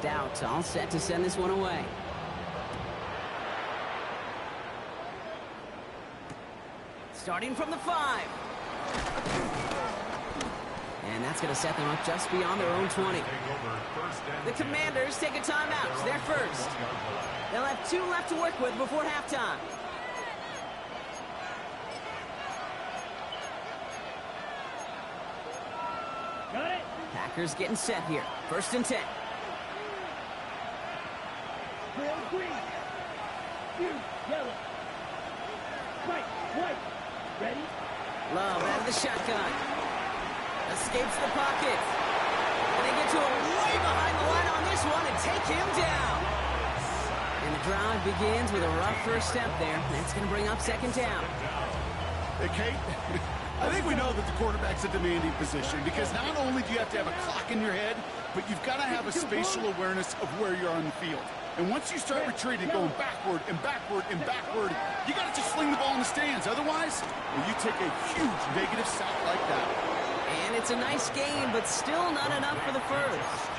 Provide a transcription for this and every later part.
Stout all set to send this one away. Starting from the 5. And that's going to set them up just beyond their own 20. The Commanders take a timeout. They're first. They'll have 2 left to work with before halftime. Got it. Packers getting set here. 1st and 10. Green. Yellow. White. Ready? Love out of the shotgun. Escapes the pocket. And they get to him way behind the line on this one and take him down. And the drive begins with a rough first step there. That's going to bring up 2nd down. Hey, Kate, I think we know that the quarterback's a demanding position because not only do you have to have a clock in your head, but you've got to have a spatial awareness of where you're on the field. And once you start retreating, going backward and backward and backward, you got to just sling the ball in the stands. Otherwise, well, you take a huge negative sack like that. And it's a nice game, but still not enough for the first.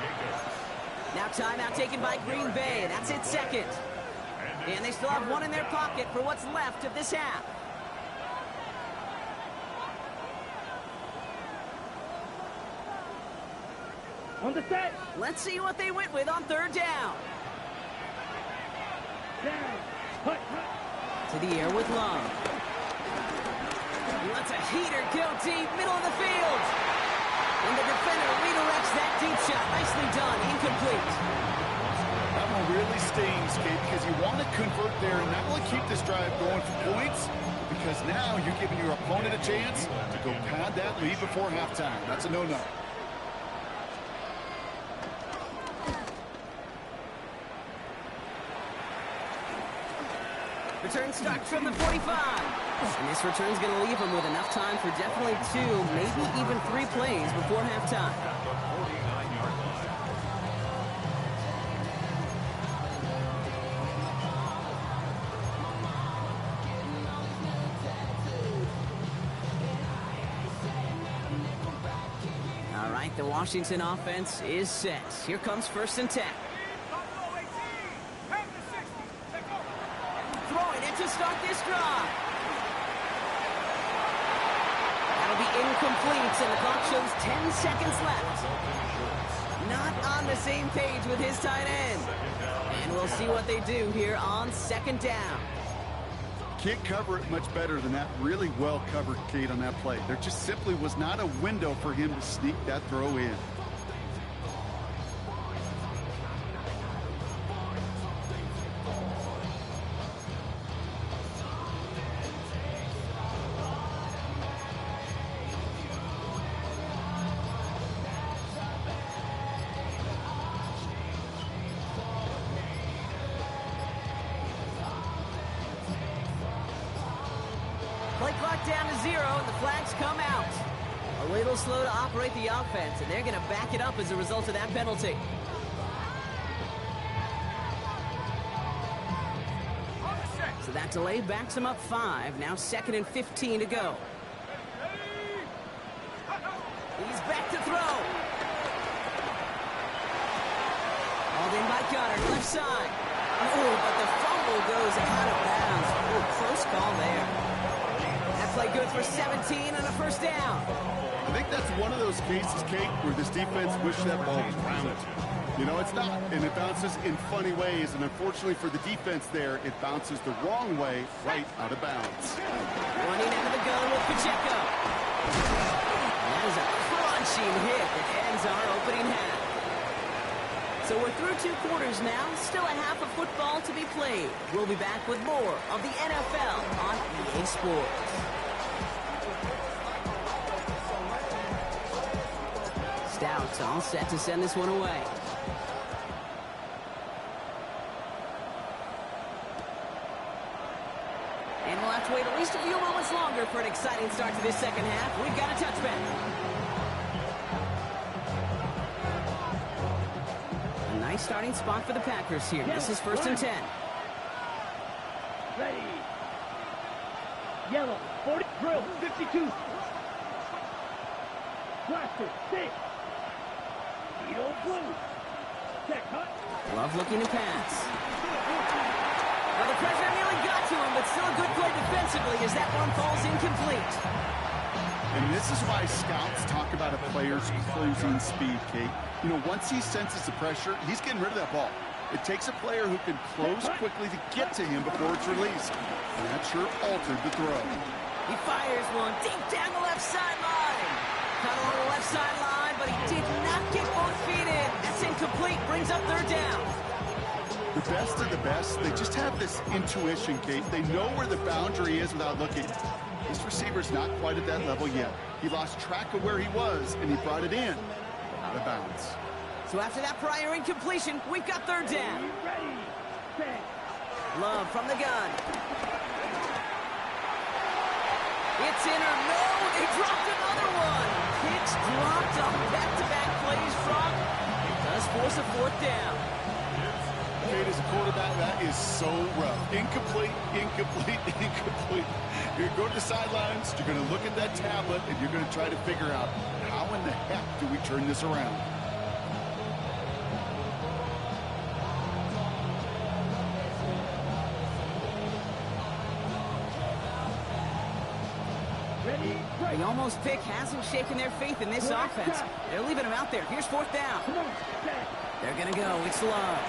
Now timeout taken by Green Bay. That's it, 2nd. And they still have 1 in their pocket for what's left of this half. On the set. Let's see what they went with on 3rd down. Down. To the air with Love. He lets a heater go deep, middle of the field. And the defender redirects that deep shot. Nicely done, incomplete. That one really stings, Kate, because you want to convert there and not only keep this drive going for points, because now you're giving your opponent a chance to go pad that lead before halftime. That's a no-no. Return starts from the 45. And this return's going to leave him with enough time for definitely 2, maybe even 3 plays before halftime. All right, the Washington offense is set. Here comes 1st and 10. To start this drive. That'll be incomplete, and the clock shows 10 seconds left. Not on the same page with his tight end. And we'll see what they do here on 2nd down. Can't cover it much better than that. Really well covered, Kate, on that play. There just simply was not a window for him to sneak that throw in. Play clock down to 0, and the flags come out. A little slow to operate the offense, and they're going to back it up as a result of that penalty. So that delay backs them up 5. Now 2nd and 15 to go. He's back to throw. Hauled in by Goddard, left side. Oh, but the fumble goes out of bounds. Oh, close call there. Play good for 17 and a 1st down. I think that's one of those cases, Kate, where this defense wished that ball was rounded. You know, it's not, and it bounces in funny ways, and unfortunately for the defense there, it bounces the wrong way, right out of bounds. Running out of the gun with Pacheco. That is a crunching hit that ends our opening half. So we're through 2 quarters now, still a half of football to be played. We'll be back with more of the NFL on EA Sports. Stout all set to send this one away. And we'll have to wait at least a few moments longer for an exciting start to this 2nd half. We've got a touchback. A nice starting spot for the Packers here. This is 1st and 10. Ready. Yellow. 40. Drill. 52. Blaster. 6. Beetle blue. Check. Hut. Love looking to pass. Well, the pressure nearly got to him, but still a good play defensively as that one falls incomplete. And this is why scouts talk about a player's closing speed, Kate. You know, once he senses the pressure, he's getting rid of that ball. It takes a player who can close quickly to get to him before it's released. And that sure altered the throw. He fires one deep down the left sideline. Caught along the left sideline, but he did not get both feet in. That's incomplete. Brings up third down. The best of the best, they just have this intuition, Kate. They know where the boundary is without looking. This receiver's not quite at that level yet. He lost track of where he was, and he brought it in. Out of bounds. So after that prior incompletion, we've got third down. Ready, set. Love from the gun. It's in or no, they dropped another one. Hicks dropped on back-to-back plays from. It does force a fourth down. Kate, as a quarterback, that is so rough. Incomplete, incomplete, incomplete. You're going to go to the sidelines, you're going to look at that tablet, and you're going to try to figure out how in the heck do we turn this around. Ready, break. The almost pick hasn't shaken their faith in this offense. They're leaving him out there. Here's fourth down. Come on, set. They're going to go. It's Love.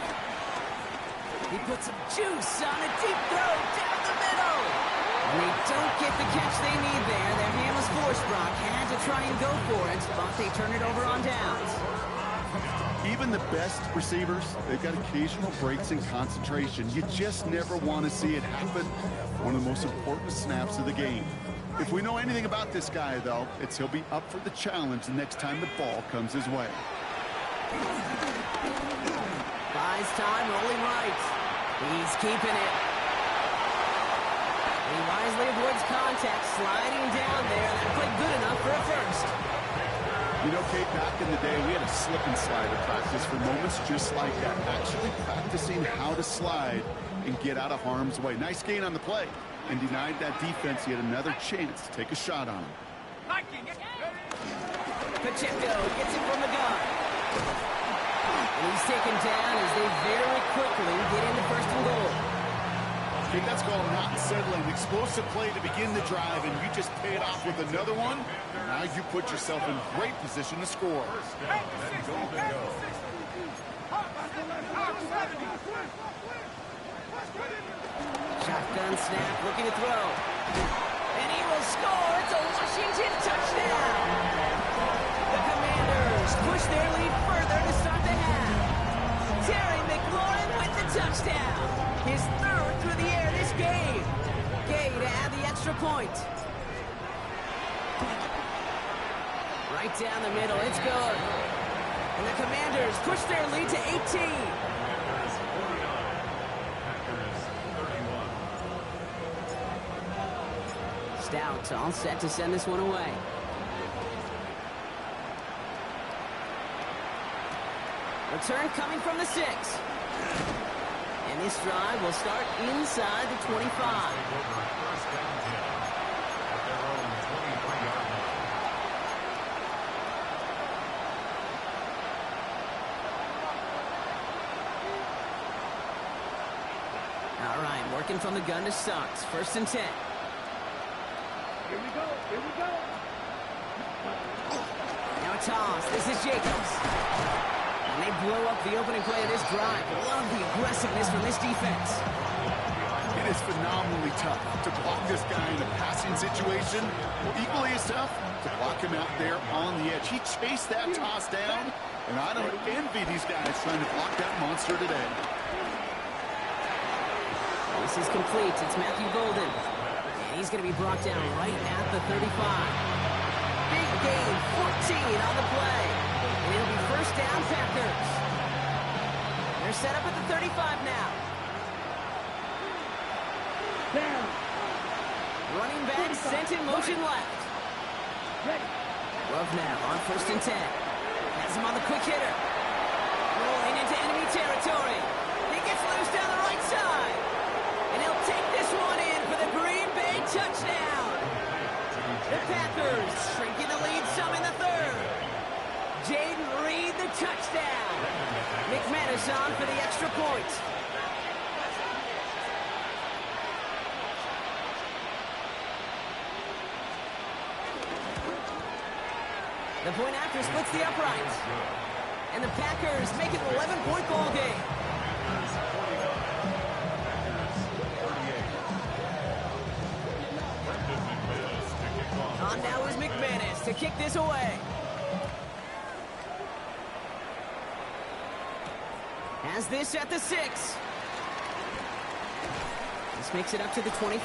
He puts some juice on a deep throw down the middle. They don't get the catch they need there. Their hand was forced, Brock. Had to try and go for it, but they turn it over on downs. Even the best receivers, they've got occasional breaks in concentration. You just never want to see it happen. One of the most important snaps of the game. If we know anything about this guy, though, it's he'll be up for the challenge the next time the ball comes his way. Buys time, rolling right. He's keeping it. He wisely avoids contact, sliding down there. That played good enough for a first. You know, Kate, back in the day, we had a slip and slide at practice for moments just like that. Actually practicing how to slide and get out of harm's way. Nice gain on the play. And denied that defense yet another chance to take a shot on him. Pacheco gets it from the gun. And he's taken down as they very quickly get into first and goal. I think that's called not settling. Explosive play to begin the drive, and you just pay it off with another one. Now you put yourself in great position to score. Shotgun snap, looking to throw. And he will score. It's a Washington touchdown. The Commanders push their lead further to start the half. Terry McLaurin with the touchdown. His third through the air this game. Gay to add the extra point. Right down the middle. It's good. And the Commanders push their lead to 18. Stout all set to send this one away. Return coming from the 6. And this drive will start inside the 25. All right, working from the gun to start. First and 10. Here we go, here we go. Now a toss. This is Jacobs. And they blow up the opening play of this drive. Love the aggressiveness from this defense. It is phenomenally tough to block this guy in a passing situation. Equally as tough to block him out there on the edge. He chased that toss down, and I don't envy these guys trying to block that monster today. This is complete. It's Matthew Golden. And he's going to be brought down right at the 35. Big gain, 14 on the play. And it'll be first down, Packers. They're set up at the 35 now. Down. Running back sent in motion left. Ready. Love now on first and 10. Has him on the quick hitter. Rolling into enemy territory. He gets loose down the right side. And he'll take this one in for the Green Bay touchdown. The Packers shrinking the lead some in the third. Jaden Reed the touchdown. McManus us on for the extra point. The point after splits the uprights. And the Packers make it an 11-point ball game. On now is McManus to kick this away. Has this at the 6. This makes it up to the 25.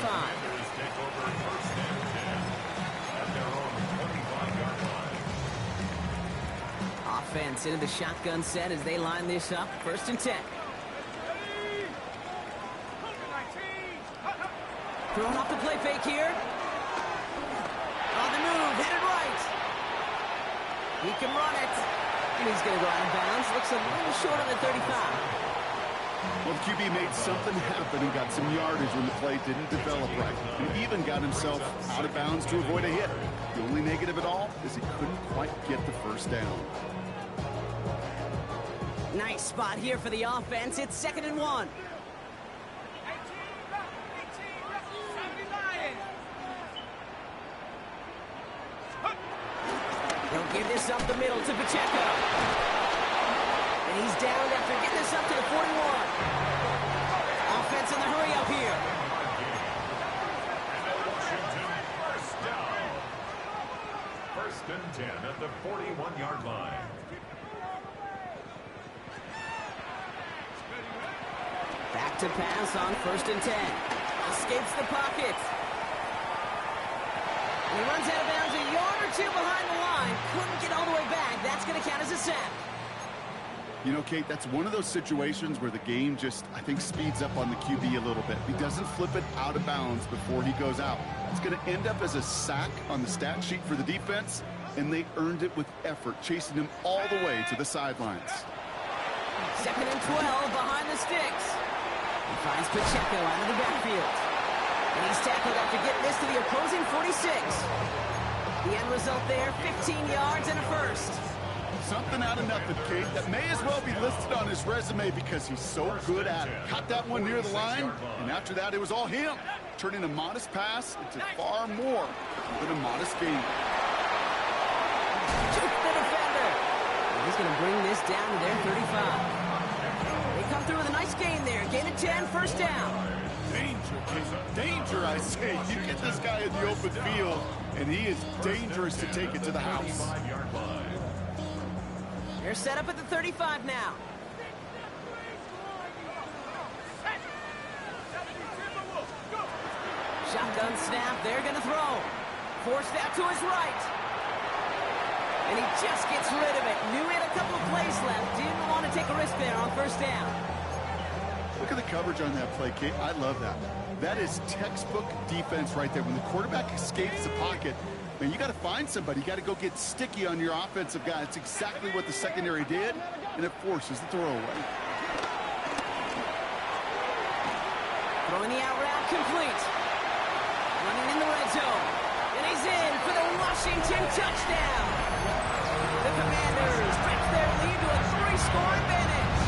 Offense into the shotgun set as they line this up. 1st and 10. Throwing off the play fake here. On the move, headed right. He can run it. And he's going to go out of bounds. Looks a little short on the 35. Well, the QB made something happen and got some yardage when the play didn't develop right. And even got himself out of bounds to avoid a hit. The only negative at all is he couldn't quite get the 1st down. Nice spot here for the offense. It's 2nd and 1. He'll give this up the middle to Pacheco. And he's down after getting this up to the 41. Offense in the hurry up here. First and 10 at the 41-yard line. Back to pass on 1st and 10. Escapes the pocket. And he runs out of bounds a yard or 2 behind the line. Couldn't get all the way back. That's going to count as a sack. You know, Kate, that's one of those situations where the game just, I think, speeds up on the QB a little bit. He doesn't flip it out of bounds before he goes out. It's going to end up as a sack on the stat sheet for the defense, and they earned it with effort, chasing him all the way to the sidelines. 2nd and 12 behind the sticks. He finds Pacheco out of the backfield. And he's tackled after getting this to the opposing 46. The end result there, 15 yards and a 1st. Something out of nothing, Kate. That may as well be listed on his resume because he's so good at it. Caught that one near the line, and after that, it was all him. Turning a modest pass into far more than a modest gain. Juked the defender. And he's going to bring this down to their 35. They come through with a nice gain there. Gain of 10, 1st down. Danger, Kate. Danger, I say. You get this guy in the open field, and he is dangerous to take it to the house. They're set up at the 35 now. Shotgun snap. They're going to throw. Forced out to his right. And he just gets rid of it. Knew he had a couple of plays left. Didn't want to take a risk there on 1st down. Look at the coverage on that play, Kate. I love that. That is textbook defense right there. When the quarterback escapes the pocket, man, you got to find somebody. You got to go get sticky on your offensive guy. It's exactly what the secondary did, and it forces the throwaway. Throwing the out route complete. Running in the red zone. And he's in for the Washington touchdown. The Commanders stretch their lead to a 3-score advantage.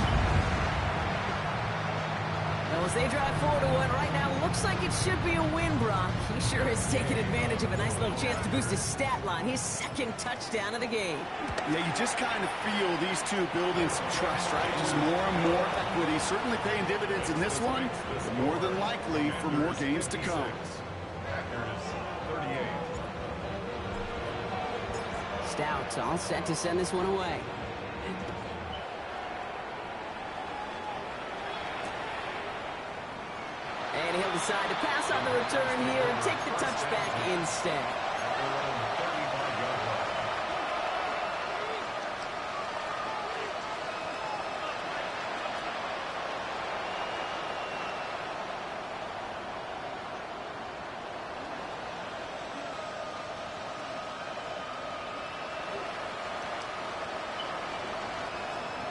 Well, as they drive forward to what right now looks like it should be a win, Brock. He sure has taken advantage of a nice little chance to boost his stat line. His 2nd touchdown of the game. Yeah, you just kind of feel these two building some trust, right? Just more and more equity. Certainly paying dividends in this one, but more than likely for more games to come. Stout all set to send this one away. And he'll decide to pass on the return here and take the touchback instead.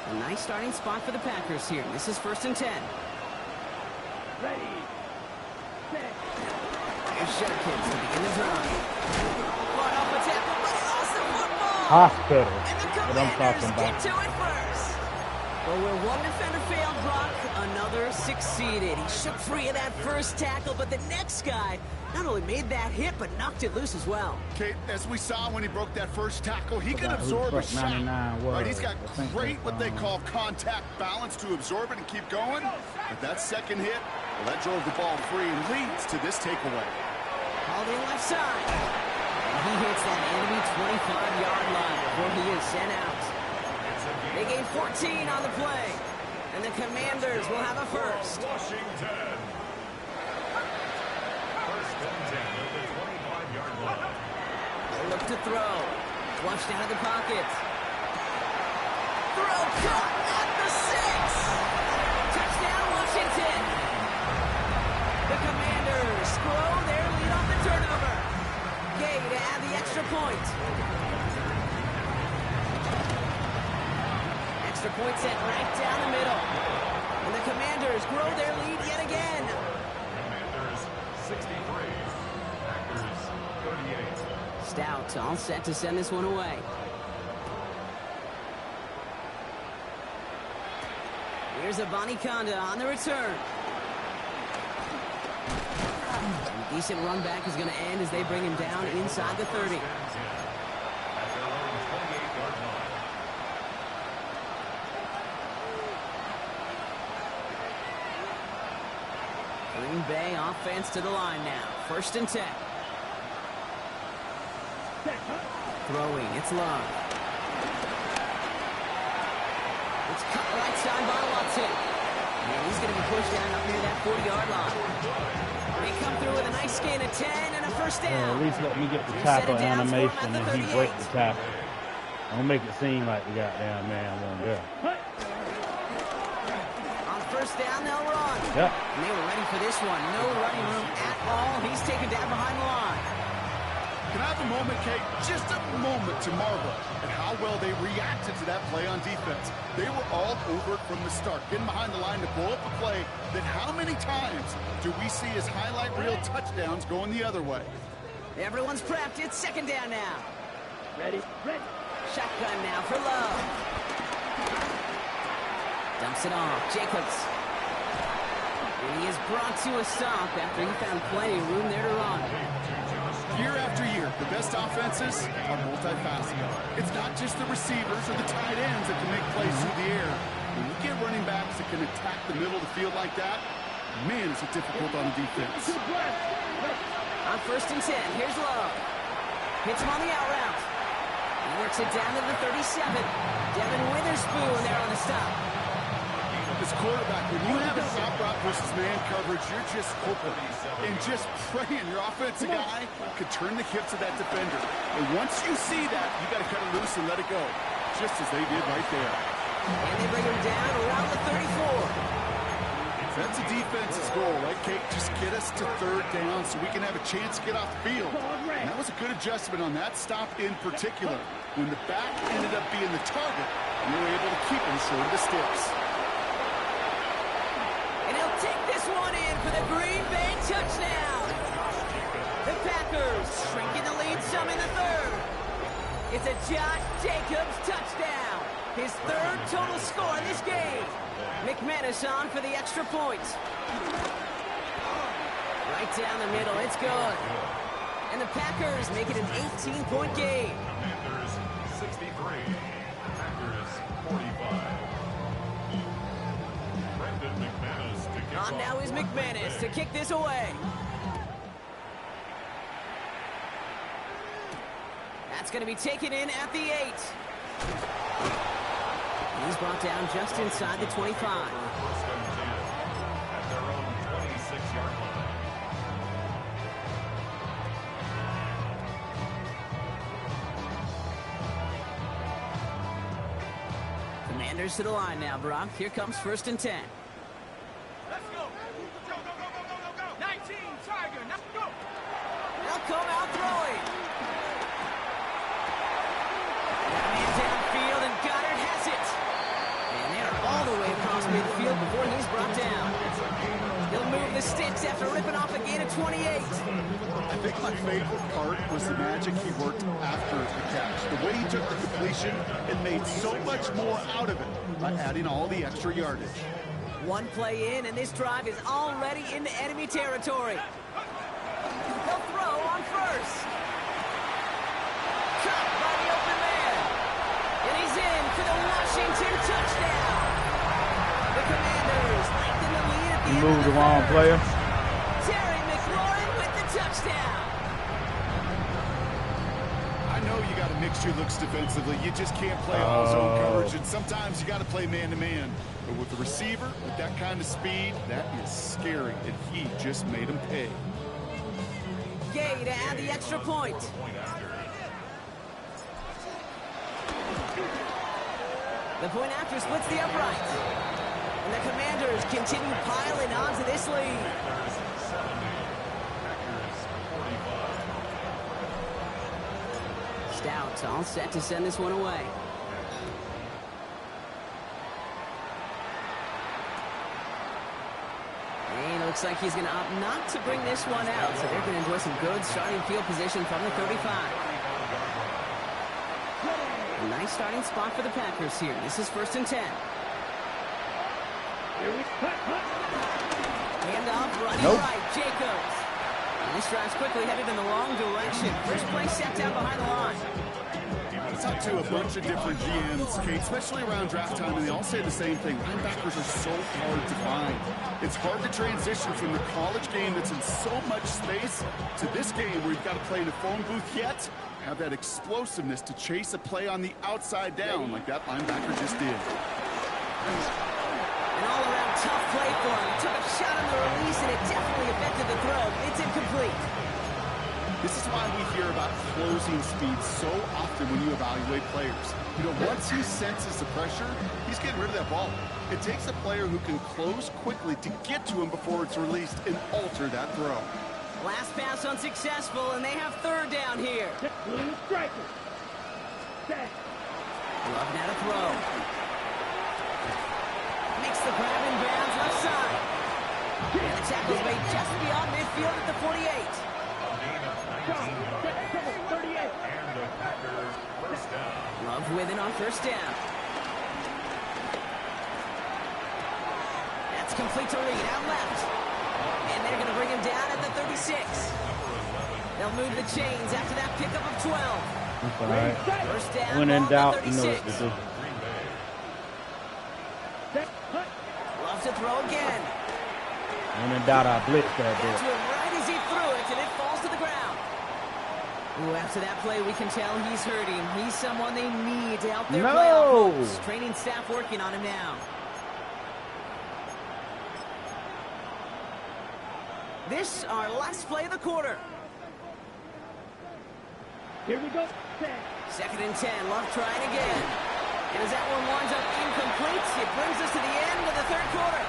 A nice starting spot for the Packers here. This is 1st and 10. Ready. Set. Here's Judkins to begin the drive. Fought off a tackle, but he lost the football. Hospital. And the What I'm talking Commanders about. get to it first. Well, where one defender failed, Brock, another succeeded. He shook free of that first tackle, but the next guy not only made that hit, but knocked it loose as well. Kate, as we saw when he broke that first tackle, he can absorb a shot. Right, he's got great what they call contact balance to absorb it and keep going. But that second hit, well, that drove the ball free and leads to this takeaway. Called in left side. And he hits that enemy 25-yard line before he is sent out. They gain 14 on the play. And the Commanders will have a first. Washington. First and 10 at the 25-yard line. They'll look to throw. Flushed out of the pocket. Throw caught at the 6. Touchdown, Washington. The Commanders grow their lead off the turnover. Gay to add the extra point. Extra point set right down the middle. And the Commanders grow their lead yet again. Commanders 63. Packers 38. Stout all set to send this one away. Here's a Conda on the return. A decent run back is going to end as they bring him down inside the 30. At their own 28-yard line. Green Bay offense to the line now. First and 10. Throwing, it's Love. It's cut right side by Watson. And he's going to be pushed down up near that 40-yard line. They come through with a nice gain of 10 and a first down. At least let me get the tackle animation and he break the tackle. Don't make it seem like the goddamn man won't go. On first down, they'll run. Yep. And they were ready for this one. No running room at all. He's taken down behind the line. Can I have a moment, Kate? Just a moment to marvel at how well they reacted to that play on defense. They were all over it from the start, getting behind the line to blow up a play that how many times do we see as highlight reel touchdowns going the other way? Everyone's prepped. It's second down now. Ready? Ready. Shotgun now for Love. Dumps it off. Jacobs. And he is brought to a stop after he found plenty of room there to run. Year after year, the best offenses are multifaceted. It's not just the receivers or the tight ends that can make plays through the air. When you get running backs that can attack the middle of the field like that, man, is it difficult on the defense. On first and 10, here's Love. Hits him on the out route. He works it down to the 37. Devin Witherspoon there on the stop. As quarterback, when you have a stop route versus man coverage, you're just hoping and just praying your offensive guy could turn the hips of that defender. And once you see that, you got to cut it loose and let it go, just as they did right there. And they bring him down around the 34. That's a defense's goal, right, Kate? Just get us to third down so we can have a chance to get off the field. And that was a good adjustment on that stop in particular. When the back ended up being the target, we were able to keep him short of the sticks. And he'll take this one in for the Green Bay touchdown. The Packers shrinking the lead some in the third. It's a Josh Jacobs touchdown. His third total score in this game. McManus on for the extra point. Right down the middle, it's good. And the Packers make it an 18-point game. Commanders 63. Packers 45. Brendan McManus to kick On now is McManus to kick this away. That's going to be taken in at the 8. He's brought down just inside the 25. First and 10 at their own 26-yard line. Commanders to the line now, Brock. Here comes first and 10. Let's go. Go, go, go, go, go, go. 19, Tiger. Let's go. They'll come out throwing. Man downfield, and Goddard has it. And they're all the way across midfield before he's brought down. He'll move the sticks after ripping off a gain of 28. I think my favorite part was the magic he worked after the catch. The way he took the completion and made so much more out of it by adding all the extra yardage. One play in, and this drive is already into enemy territory. They'll throw on first. Caught by the open man. And he's in for the Washington touchdown. The Commanders lengthen the lead at the end of the wrong third. player. Terry McLaurin with the touchdown. I know you got to mix your looks defensively. You just can't play all zone coverage, and sometimes you got to play man-to-man. But with the receiver, with that kind of speed, that is scary, and he just made him pay. Gay to add the extra point. The point after splits the upright. And the Commanders continue piling onto this lead. Stout all set to send this one away. And it looks like he's going to opt not to bring this one out, so they're going to enjoy some good starting field position from the 35. A nice starting spot for the Packers here. This is 1st and 10. Handoff running right, Jacobs. And this drive's quickly headed in the wrong direction. First play set down behind the line. I talked to a bunch of different GMs, Kate, especially around draft time, and they all say the same thing. Linebackers are so hard to find. It's hard to transition from the college game that's in so much space to this game where you've got to play in a phone booth yet have that explosiveness to chase a play on the outside down like that linebacker just did. An all-around tough play for him. Took a shot on the release, and it definitely affected the throw. It's incomplete. This is why we hear about closing speed so often when you evaluate players. You know, once he senses the pressure, he's getting rid of that ball. It takes a player who can close quickly to get to him before it's released and alter that throw. Last pass unsuccessful, and they have 3rd down here. Love now to throw. Makes the grab in bounds left side. And the tackle's made just beyond midfield at the 48. Love with it on 1st down. That's complete to Reed, out left. And they're going to bring him down at the 36. They'll move the chains after that pickup of 12. That's all right. 1st down, When in ball doubt, at you know 36. what to do. Love to throw again. When in doubt, I blitz that Gets to bit. him right as he threw it, and it falls to the ground. Ooh, after that play, we can tell he's hurting. He's someone they need to help their playoff hopes. Training staff working on him now. This, our last play of the quarter. Here we go. 2nd and 10. Love trying again. And as that one winds up incomplete, it brings us to the end of the 3rd quarter.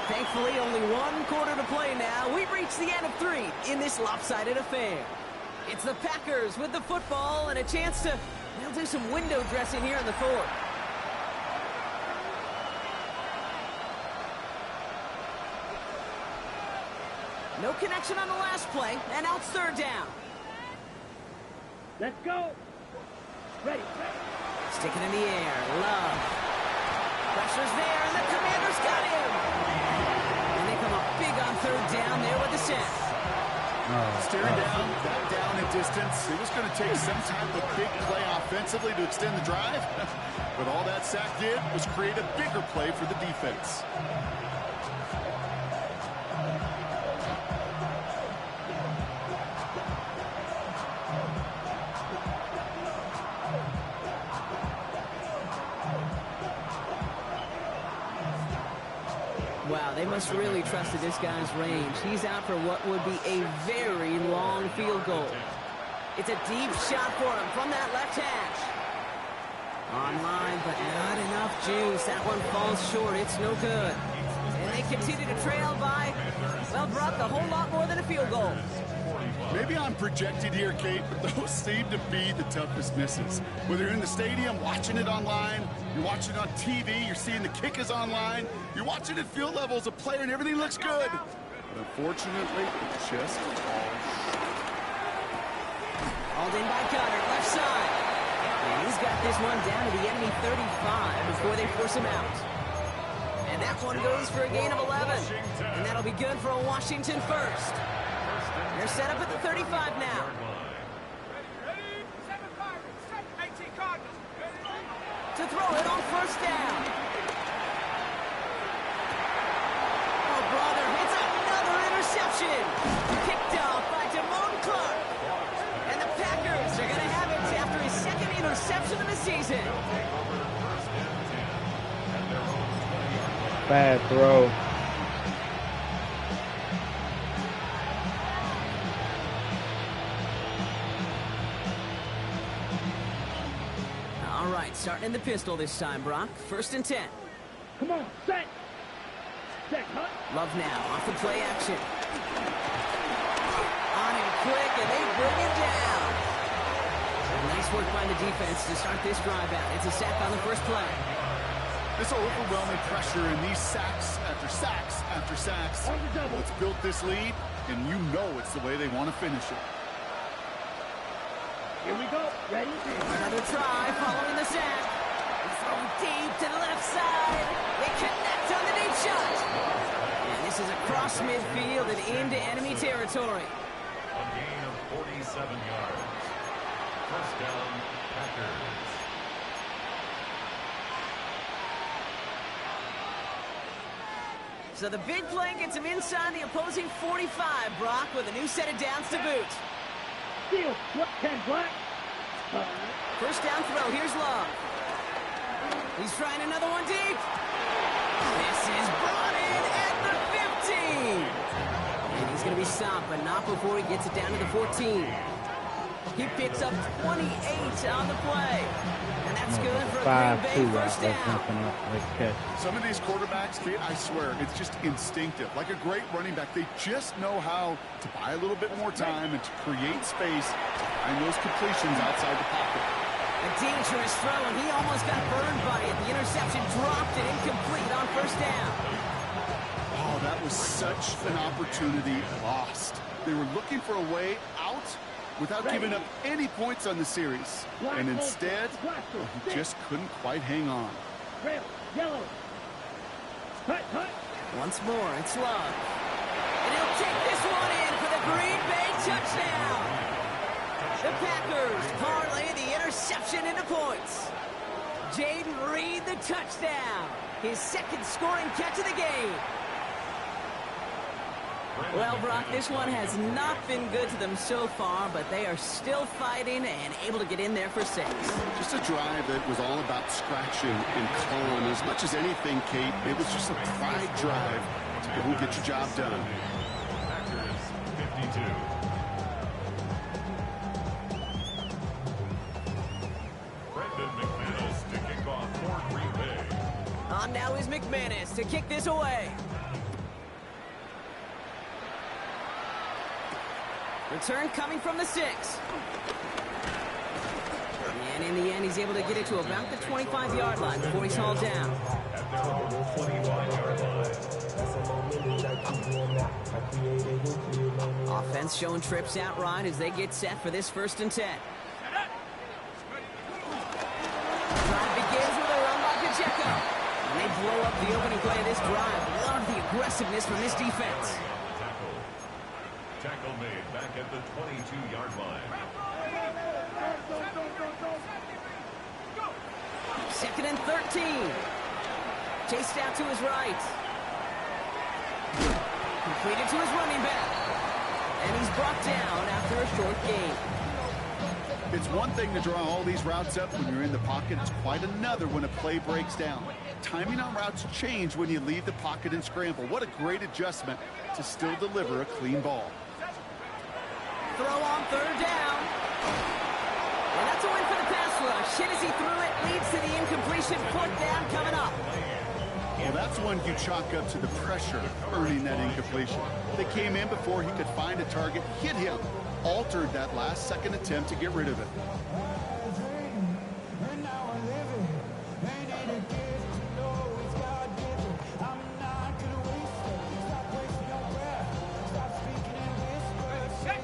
Thankfully, only 1 quarter to play now. We've reached the end of 3 in this lopsided affair. It's the Packers with the football and a chance to, they'll do some window dressing here in the 4th. No connection on the last play, and now it's 3rd down. Let's go. Ready. Sticking in the air, Love. Pressure's there, and the Commanders got him. And they come up big on 3rd down there with the sack. Staring down, that down in distance. It was going to take some type of big play offensively to extend the drive. But all that sack did was create a bigger play for the defense. Wow, they must really trusted this guy's range. He's out for what would be a very long field goal. It's a deep shot for him from that left hash. Online, but not enough juice. That one falls short. It's no good. And they continue to trail by, well, brought the whole lot more than a field goal. Maybe I'm projected here, Kate, but those seem to be the toughest misses. Whether you're in the stadium, watching it online, you're watching it on TV, you're seeing the kick is online, you're watching at field level as a player and everything looks good. But unfortunately, it just falls. Hauled in by Gunner, left side. And he's got this one down to the enemy 35 before they force him out. And that one goes for a gain of 11. And that'll be good for a Washington first. They're set up at the 35 now. To throw it on first down. Oh, brother, it's another interception. Picked off by Damone Clark. And the Packers are going to have it after his second interception of the season. Bad throw. All right, starting in the pistol this time, Brock. 1st and 10. Come on, set. Set, huh? Love now, off the play action. On him quick, and they bring him down. Nice work by the defense to start this drive out. It's a sack on the first play. This overwhelming pressure and these sacks after sacks after sacks. It's built this lead, and you know it's the way they want to finish it. Here we go. Ready? Another try following the sack. Throw deep to the left side. They connect on the deep shot. And this is across midfield and into enemy territory. A gain of 47 yards. First down, Packers. So the big play gets him inside the opposing 45, Brock, with a new set of downs to boot. Steal. Ken Black. First down throw. Here's Love. He's trying another one deep. This is brought in at the 15. And he's going to be stopped, but not before he gets it down to the 14. He picks up 28 on the play. And that's good for a Green Bay first down. Some of these quarterbacks, Kate, I swear, it's just instinctive. Like a great running back, they just know how to buy a little bit more time and to create space to find those completions outside the pocket. A dangerous throw, and he almost got burned by it. The interception dropped it incomplete on first down. Oh, that was such an opportunity lost. They were looking for a way out without giving up any points on the series. And instead, he just couldn't quite hang on. Red, yellow. Cut. Once more, it's Love. And he'll take this one in for the Green Bay touchdown. The Packers parlay the interception into points. Jaden Reed the touchdown. His second scoring catch of the game. Well, Brock, this one has not been good to them so far, but they are still fighting and able to get in there for 6. Just a drive that was all about scratching and clawing. As much as anything, Kate, it was just a pride drive to go and get your job done. Packers 52. Brendan McManus to kick off for Green Bay. On now is McManus to kick this away. Return coming from the 6. And in the end, he's able to get it to about the 25-yard line before he's hauled down. At their own 21-yard line. Offense showing trips out right as they get set for this 1st and 10. Drive begins with a run by Pacheco. And they blow up the opening play of this drive. Love the aggressiveness from this defense. Tackle made back at the 22-yard line. 2nd and 13. Chased out to his right. Completed to his running back. And he's brought down after a short gain. It's one thing to draw all these routes up when you're in the pocket. It's quite another when a play breaks down. Timing on routes change when you leave the pocket and scramble. What a great adjustment to still deliver a clean ball. Throw on 3rd down. And that's a win for the pass rush. Hit as he threw it, leads to the incompletion. 4th down coming up. Well, that's one you chalk up to the pressure earning that incompletion. They came in before he could find a target, hit him, altered that last second attempt to get rid of it.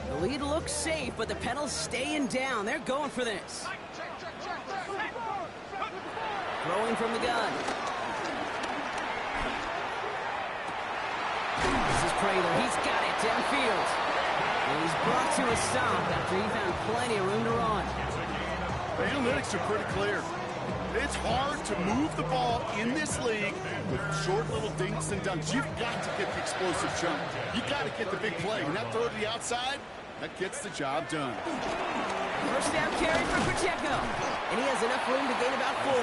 The lead looks safe, but the pedals staying down. They're going for this. throwing from the gun. This is Prater. He's got it downfield. And he's brought to a stop after he found plenty of room to run. The analytics are pretty clear. It's hard to move the ball in this league with short little dinks and dunks. You've got to get the explosive jump. You've got to get the big play. And that throw to the outside, that gets the job done. First down carry for Pacheco. And he has enough room to gain about 4.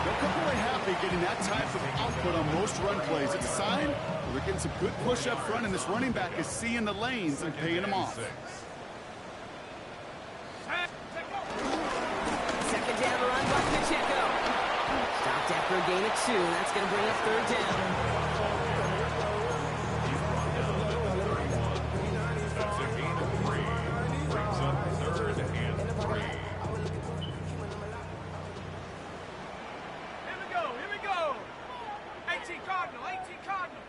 They'll come away happy getting that type of output on most run plays. It's a sign they're getting some good push up front, and this running back is seeing the lanes and paying them off. Second down run by Pacheco. Stopped after a gain of 2. That's going to bring up third down. That's a gain of 3. Brings up third and 3. Here we go. 18 Cardinal, 18 Cardinal.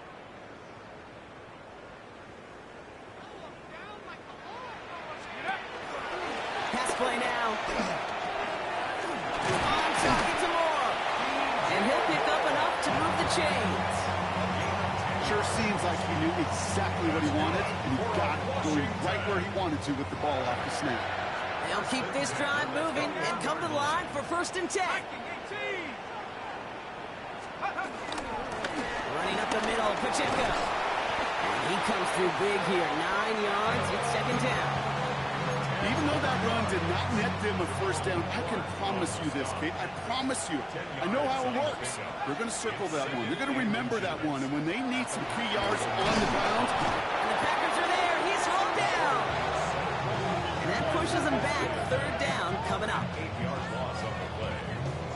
Pass play now. On target to Moore. And he'll pick up enough to move the chains. Sure seems like he knew exactly what he wanted, and he got it going right where he wanted to with the ball off the snap. They'll keep this drive moving and come to the line for 1st and 10. Running up the middle, Pacheco. And he comes through big here. 9 yards. It's 2nd down. Even though that run did not net them a first down, I can promise you this, Kate. I promise you. I know how it works. They're going to circle that one. They're going to remember that one. And when they need some key yards on the ground, And the Packers are there. He's slowed down. And that pushes him back. 3rd down coming up. 8-yard loss on the play.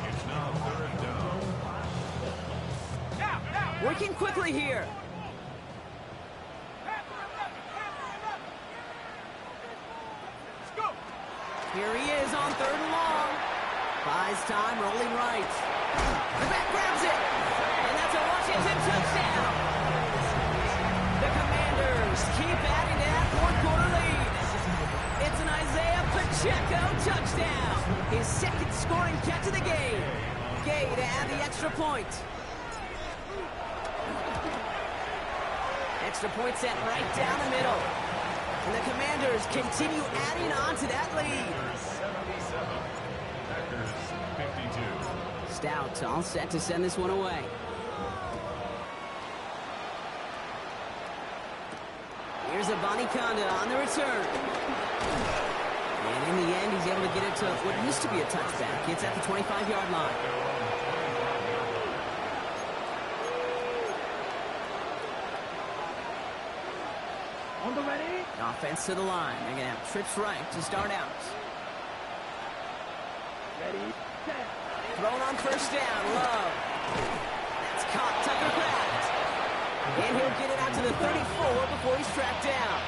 It's now 3rd down. Working quickly here. Here he is on 3rd and long. Buys time, rolling right. The back grabs it. And that's a Washington touchdown. The Commanders keep adding to that 4th-quarter lead. It's an Isaiah Pacheco touchdown. His 2nd scoring catch of the game. Gay to add the extra point. Extra point set right down the middle. And the Commanders continue adding on to that lead. 77. Packers 52. Stout all set to send this one away. Here's a Conda on the return. And in the end, he's able to get it to what used to be a touchback. It's at the 25-yard line. On the ready. Offense to the line. They're going to have trips right to start out. Ready, set. Thrown on 1st down. Love. That's caught. Tucker Craft. And he'll get it out to the 34 before he's tracked down.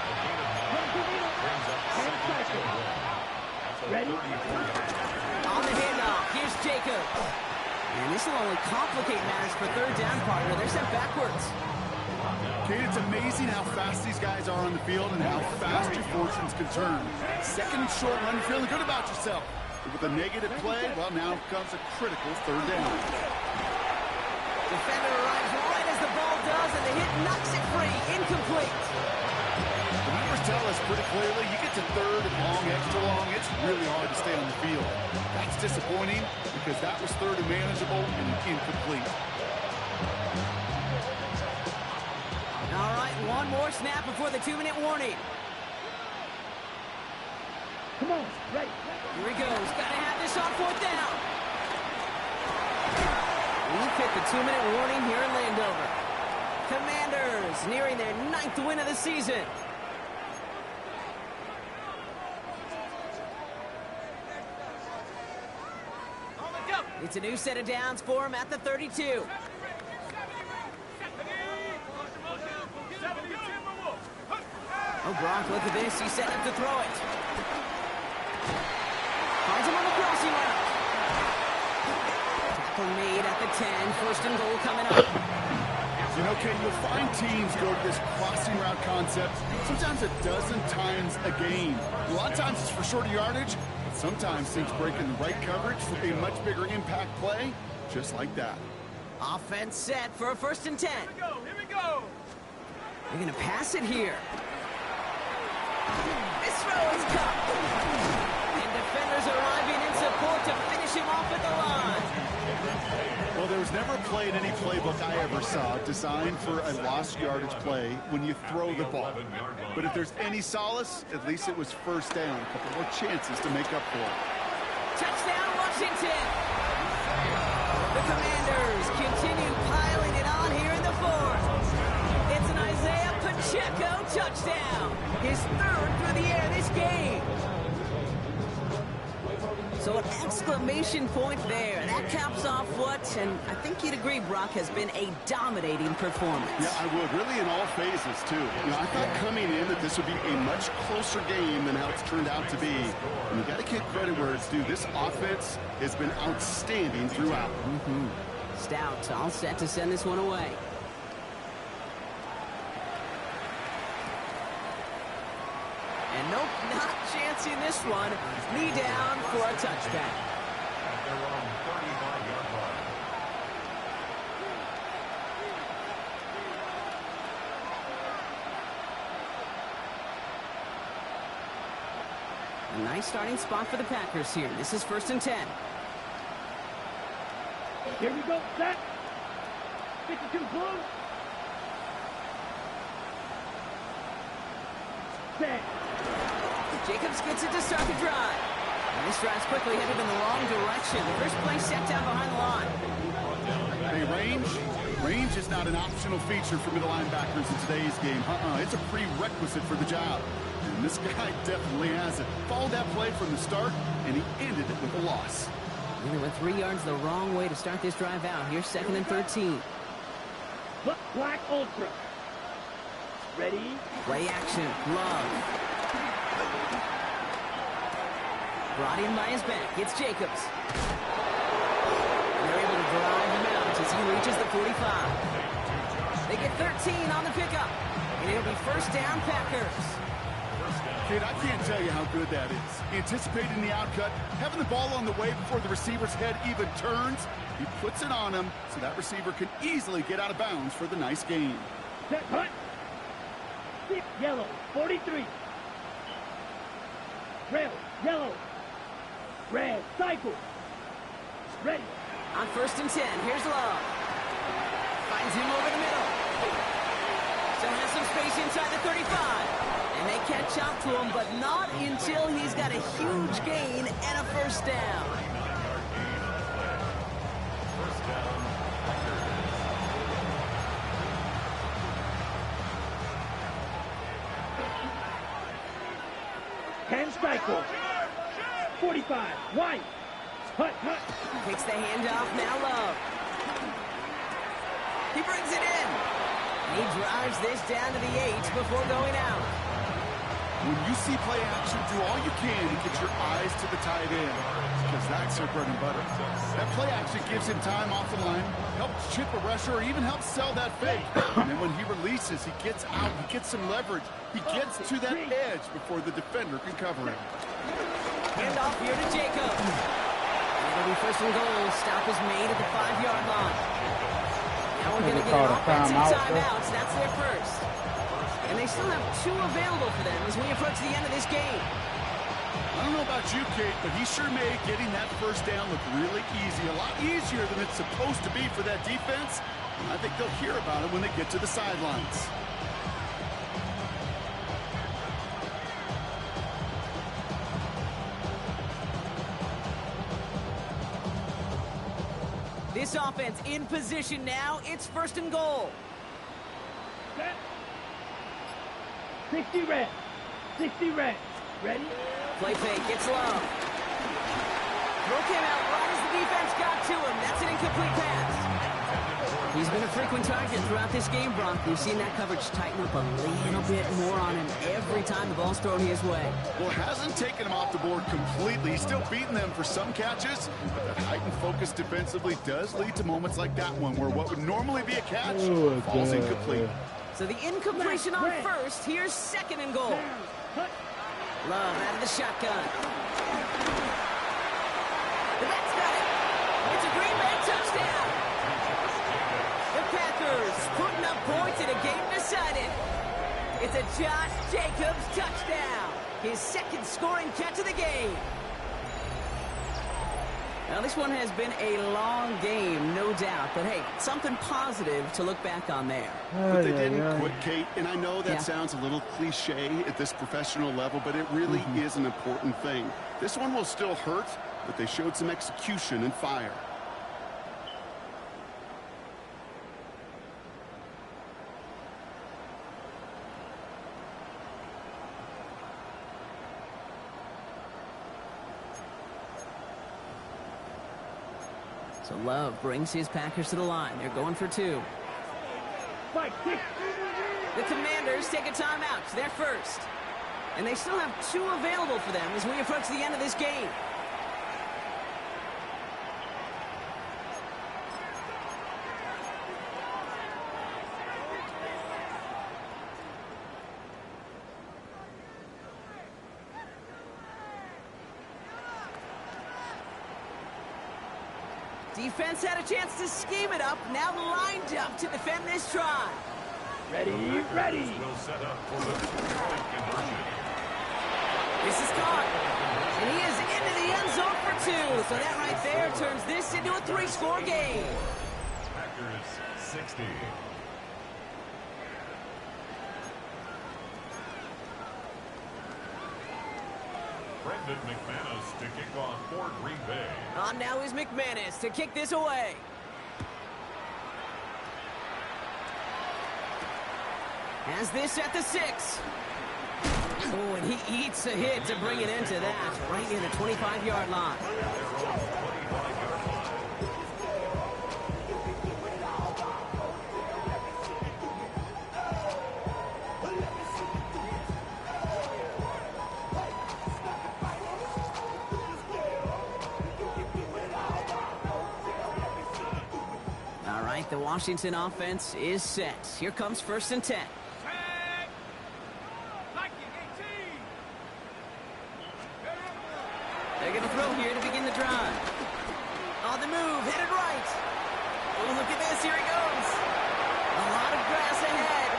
Ready. On the handoff. Here's Jacob. And this will only complicate matters for 3rd down, partner. They're sent backwards. Kate, it's amazing how fast these guys are on the field and how fast your fortunes can turn. 2nd and short run, you're feeling good about yourself. But with a negative play, well, now comes a critical 3rd down. Defender arrives right as the ball does, and the hit knocks it free. Incomplete. The numbers tell us pretty clearly, you get to 3rd and long, extra long, it's really hard to stay on the field. That's disappointing because that was 3rd and manageable and incomplete. All right, one more snap before the 2-minute warning. Come on, right. Here he goes. Got to have this on 4th down. We've hit the 2-minute warning here in Landover. Commanders nearing their 9th win of the season. It's a new set of downs for him at the 32. Oh, Gronk, look at this. He's setting up to throw it. Finds him on the crossing route. Tackle made at the 10. 1st and goal coming up. You know, Ken, you'll find teams go to this crossing route concept sometimes a dozen times a game. A lot of times it's for shorter yardage. Sometimes things break in the right coverage for a much bigger impact play, just like that. Offense set for a 1st and 10. Here we go. They're going to pass it here. This throw is caught. And defenders arriving in support to finish him off at the line. Well, there was never a play in any playbook I ever saw designed for a lost yardage play when you throw the ball. But if there's any solace, at least it was 1st down. A couple more chances to make up for it. Touchdown, Washington. The Commanders continue piling it on here in the 4th. It's an Isaiah Pacheco touchdown. His 3rd through the air this game. So an exclamation point there. That caps off what, and I think you'd agree, Brock, has been a dominating performance. Yeah, I would. Really in all phases, too. You know, I thought coming in that this would be a much closer game than how it's turned out to be. And you got to give credit where it's due. This offense has been outstanding throughout. Stout all set to send this one away. And nope, not chancing this one. Knee down for a touchback. At their own 35-yard line. A nice starting spot for the Packers here. This is 1st and 10. Here we go, set. 52 blue. Set. Jacobs gets it to start the drive. And this drive's quickly headed in the wrong direction. The first play set down behind the line. Hey, range is not an optional feature for middle linebackers in today's game. It's a prerequisite for the job. And this guy definitely has it. Followed that play from the start, and he ended it with a loss. And they went 3 yards the wrong way to start this drive out. Here's 2nd and 13. Black Ultra. Ready? Play action. Love. Brought in by his back. It's Jacobs. And they're able to drive him out as he reaches the 45. They get 13 on the pickup. And it'll be 1st down, Packers. Kid, I can't tell you how good that is. Anticipating the outcut, having the ball on the way before the receiver's head even turns. He puts it on him so that receiver can easily get out of bounds for the nice gain. Set, hut. Deep yellow, 43. Red, yellow. Red, cycle. Ready. On 1st and 10, here's Love. Finds him over the middle. Still has some space inside the 35. And they catch up to him, but not until he's got a huge gain and a 1st down. First down, Hand cycle. 45. White. Hut, hut. Takes the handoff, now Love. He brings it in. He drives this down to the 8 before going out. When you see play action, do all you can to get your eyes to the tight end, because that's their bread and butter. That play action gives him time off the line, helps chip a rusher, or even helps sell that fake. And then when he releases, he gets out, he gets some leverage. He gets to that edge before the defender can cover him. Handoff here to Jacob. It'll be 1st and goal. Stop is made at the 5-yard line. Now we're going to get an offensive timeouts. That's their first. And they still have 2 available for them as we approach the end of this game. I don't know about you, Kate, but he sure made getting that 1st down look really easy. A lot easier than it's supposed to be for that defense. I think they'll hear about it when they get to the sidelines. This offense in position now. It's 1st and goal. Set. 60 red. 60 red. Ready? Play fake. It's Love. Throw came out right as the defense got to him. That's an incomplete pass. He's been a frequent target throughout this game, Brock. We've seen that coverage tighten up a little bit more on him every time the ball's thrown his way. Well, it hasn't taken him off the board completely. He's still beating them for some catches, but that heightened focus defensively does lead to moments like that one where what would normally be a catch falls incomplete. So the incompletion on 1st. Here's 2nd and goal. Love out of the shotgun. points and a game decided. It's a Josh Jacobs touchdown. His second scoring catch of the game. Now, this one has been a long game, no doubt. But, hey, something positive to look back on there. But they didn't quit, Kate. And I know that sounds a little cliche at this professional level, but it really is an important thing. This one will still hurt, but they showed some execution and fire. So Love brings his Packers to the line. They're going for 2. The Commanders take a timeout. They're first. And they still have 2 available for them as we approach the end of this game. Defense had a chance to scheme it up, now lined up to defend this try. Ready. Will set up for the two-point conversion. This is caught. And he is into the end zone for 2. So that right there turns this into a 3-score game. Packers 60. Brendan McManus to kick off for Green Bay. On now is McManus to kick this away. Has this at the 6. Oh, and he eats a hit to bring it into that, right near the 25-yard line. All right, the Washington offense is set. Here comes 1st and 10. They're going to throw here to begin the drive. On the move, headed right. Oh, look at this. Here he goes. A lot of grass ahead.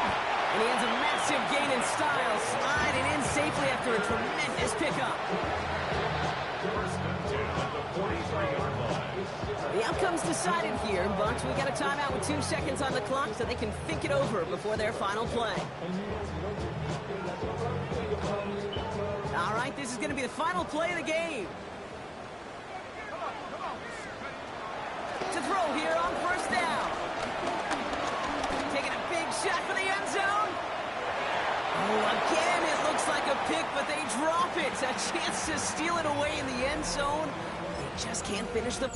And he has a massive gain in style, sliding in safely after a tremendous pickup. First and 10 at the 43-yard line. The outcome's decided here, but we got a timeout with 2 seconds on the clock so they can think it over before their final play. All right, this is going to be the final play of the game. To throw here on 1st down. Taking a big shot for the end zone. Oh, again, it looks like a pick, but they drop it. A chance to steal it away in the end zone. They just can't finish the...